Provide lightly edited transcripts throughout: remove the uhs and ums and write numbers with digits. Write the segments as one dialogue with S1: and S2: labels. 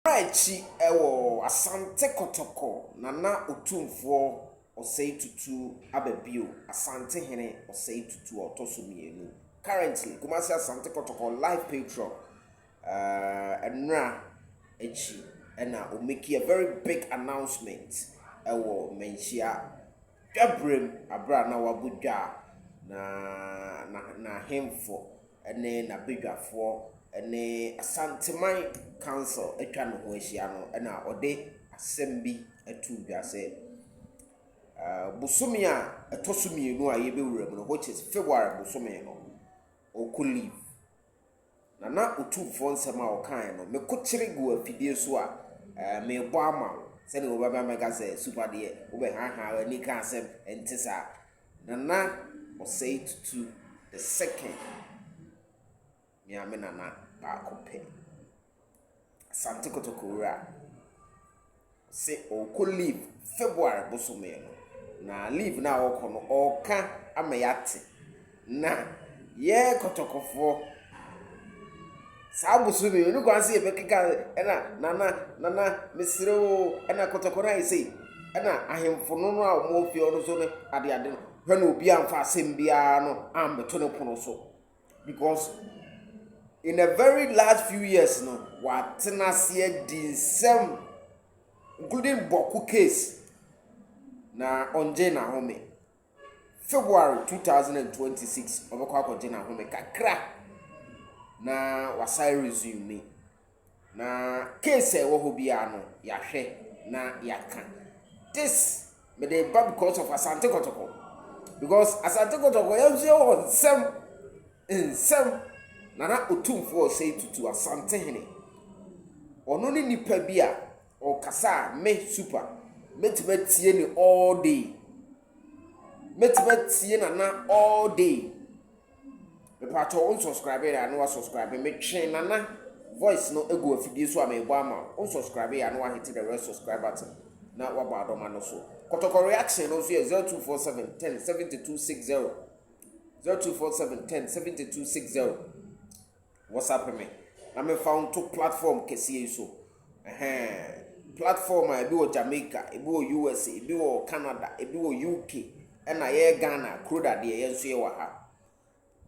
S1: Raichi ewo asante Kotoko nana Otumfuo osei tutu abebio asante hene osei tutu otosumienu. Currently, Kumasi Asante Kotoko live patron enra echi ena o make a very big announcement ewo menchia Gabriel abra na wabudwa na hemfo ene na bedwafo ene Asanteman council etwa no ho ahia no na ode asem bi atu dwa se busumi a etosumienu a yebewura mu no which is February busumi no okulive na Otumfuo nsem a okan no mekokyere go afidie so a mebo ama se ne obaba mega se super de obe ha ani kan asem entisa na osei tutu the second miamena na akope Asante Kotoko ura se okulive February busumi no na leave na okono oka amayate na ye Kotokofo Sabusumi, you can see a bekika, nana, Mr. Ena Kotokora, I say, Ena, I am for no more fiorozone at the end. When will be on fast Simbiano and Betonoponoso. Because in a very last few years, no, what Tenasia did some, including Boku case, na on Jena Home, February 2026, of a Jena Home, Kakra. Na wasai resume na case wo ho bia no ya hwe na yaka this me dey bad because of Asante Kotoko because Asante Kotoko you say on sem na Otumfuo say tutu Asante hene ono ni nipa bia o kasa me super metie ni all day metie na all day. The part on subscribe and no subscribe me train nana voice no ego afidie so amebo ama on subscribe and no hit the rest subscribe button na wa ba do ma no so Kotoko reaction no so 0247 10 7260 0247 10 7260 WhatsApp me na me found two platform kesi so platform e bi wo Jamaica e bi wo USA e bi wo Canada e bi wo UK e na ye Ghana kroda de ye nso ye wa ha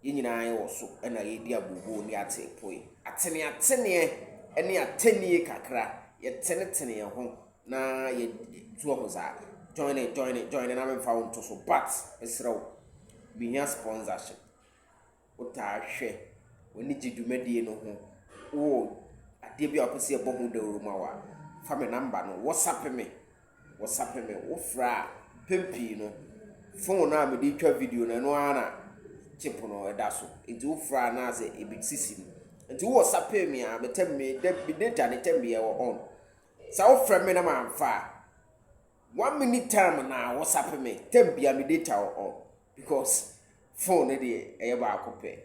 S1: yinyina ye wo so na ye di abubu ni atepoi atene ene atenie kakra ye tenetene ye ho na ye tuo ho za join na me fa won to so but esrew bi nya sponsorship ota hwe woni gidumedie no ho wo ade bi akose e bohu dawru ma wa fa me number no WhatsApp me wo fra pempi no phone na me di twa video na no ana chip no edaso enti wo fra na se e big sisi enti wo WhatsApp me a betem me data ne tem be on sa wo fra me na ma fa 1 minute time na WhatsApp me tem bia me data on because phone e de e ba akope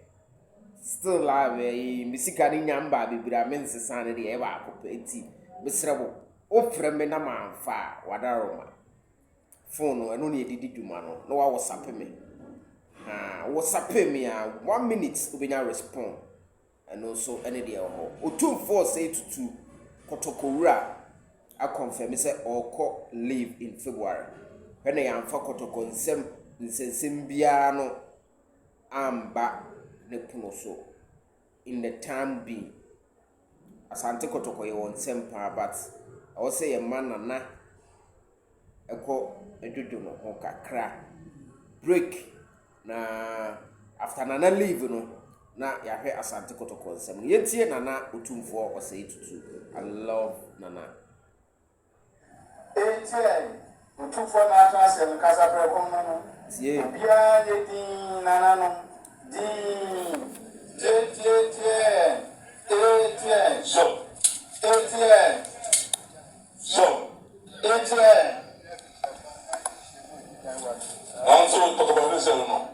S1: still live me sika ni nyamba bibira me nsesa ne de e ba akope enti besrebo wo fra me na ma fa wadaroma phone eno ne edidi duma no wa WhatsApp me WhatsApp me 1 minute ubenya respond and also any day ho Otumfuo say to Kotoko wura a confirm say oko leave in February when I am for Kotoko nsem bia no amba ne puno so in the time being Asante Kotoko ye won sempa but I will say a man nana eko edudu no ho kakra break na after nana leave no na ya hwe Asante Kotoko nsem yetie nana Otumfuo osei tutu I love nana
S2: Otumfuo na transfer kasa prekom no
S1: tie
S2: bia de din nana no di
S3: Answer talk about this no.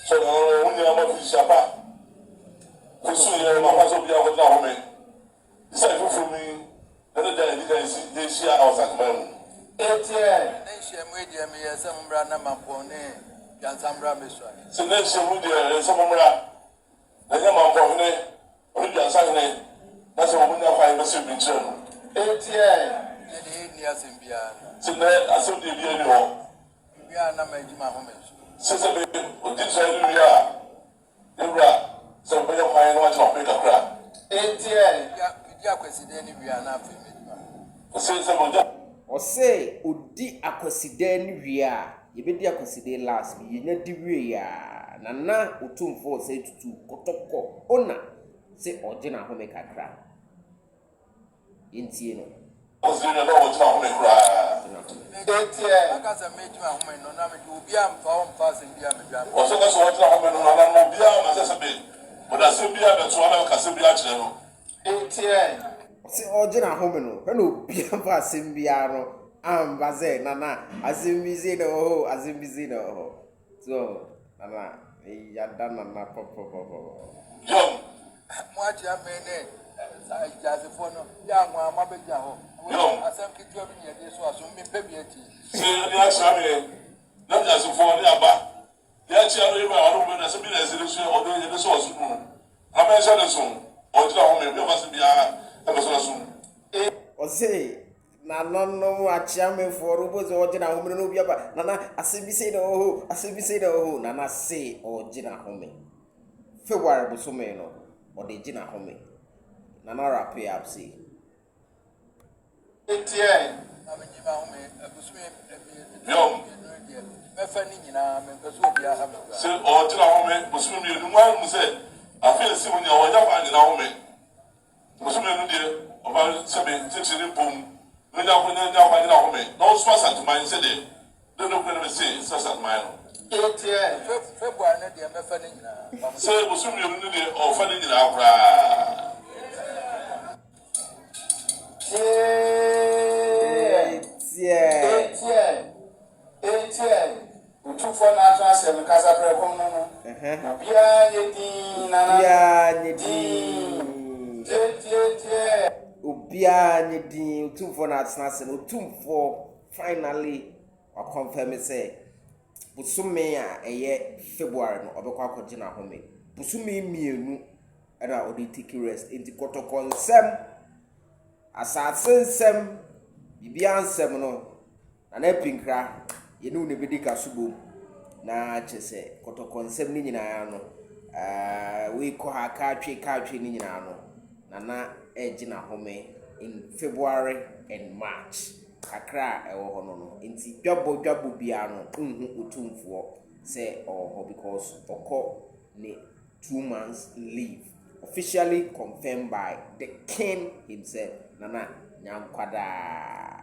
S3: So when you am fi shapa. Kusu ye ma paso bia ko na home. Say fufu mi na da ni kan si de sia outside man.
S2: Nation media me yesa mbra na mapone yansambra meswa.
S3: So nation media yesa mbra. Na ya mapone, o di ansa ne. Na so mo nya fa e message bi
S2: Yɛde ni asɛm biara.
S3: Sɛ asɛm deɛ bi ani hɔ.
S2: Biara na ma adwuma ho so.
S3: Sɛ me odi sɛ no wie a ewura sɛ ɔbɛyɛ kwan no wakyerɛ ɔbɛyɛ kakra.
S2: Bidi akwaside ni biara na afei me adwuma.
S3: Sɛ ɔgya.
S1: Ɔsɛ odi akwaside ni wie a yɛbɛdi akwaside last yɛnya di wie ya nana Otumfuo sɛ tutu Kotoko ona sɛ ɔgye na home kakra yɛntie no.
S3: Ɔsɛ no ɔgye na home koraa.
S2: Aka sɛ me adwuma ho no na me de obiara mfa asɛm biara me dwa.
S3: Ɔsɛ ka sɛ ɔgye na home no na no obiara ma sɛ me ɔda asɛm biara bɛtoa na ɔka asɛm biara kyerɛ no.
S1: Ɔsɛ ɔgye na home no hwɛ na obiara mfa asɛm biara no amba sɛ nana asɛm bi sɛ na ɔhɔ asɛm bi sɛ na ɔhɔ so nana yada nana pɔpɔpɔpɔ.
S3: Yom.
S2: Mo akyia me ne jasefo no ya nwa amabɛgya hɔ. Asɛm ketewa bi ne yɛde so aso mepɛ bi akyi.
S3: Sɛ yɛde akyerɛ me na jasefo ne aba yɛakyia no yɛba ɔno bɛ na sɛ bi na ɛsɛ so ɔde yɛde so ɔso mu amɛnhyɛ ne so ɔgyina hɔ me bɛfa sɛ biara ɛbɛ so so.
S1: Ɔsɛ nananom achiamefoɔ robo sɛ ɔgye na home no obi aba nana asɛm bi sɛ na ɔhɔ asɛm bi sɛ na ɔhɔ nana se ɔgye na home February bosome no ɔde gye na home nana rape up say
S2: Na me nyima ho me abusumi
S3: Yom.
S2: mɛfa ne nyinaa mempɛ sɛ obiara ha me.
S3: Sɛ ɔgye na home bosome mmienu mu ano mu sɛ afei si mu nea ɔnyɛ hɔ agye na home bosome mmienu deɛ ɔba sɛ me titiri mpom na nya hɔ agye na home na ɔso asanteman sɛ deɛ ne no kura ne se sɛ asanteman no.
S2: February ne deɛ mɛfa ne nyinaa.
S3: Sɛ bosome mmienu no deɛ ɔfa ne nyinaa koraa.
S4: Otumfuo na atụ asị m kasa prekom no no. Bia yedi nana.
S1: Bia nyedi. Obia nyedi Otumfuo na atena se no Otumfuo finally wa confirm say bosome a ɛyɛ February no ɔbɛkɔ akɔgye na home bosome mienu ɛna ɔde take rest enti Kotoko nsɛm asase nsɛm bibia nsɛm no na pinkra yɛne ne bɛdi kasubo na kyɛ sɛ Kotoko nsɛm ne nyinaa no we kɔ ha kaatwe ne nyinaa no na ɛgye na home in February and March kakra ɛwɔ hɔ no nti dwabɔ bia no Otumfuo sɛ ɔhɔ because ɔkɔ ne 2 months leave officially confirmed by the king himself nana nyankwada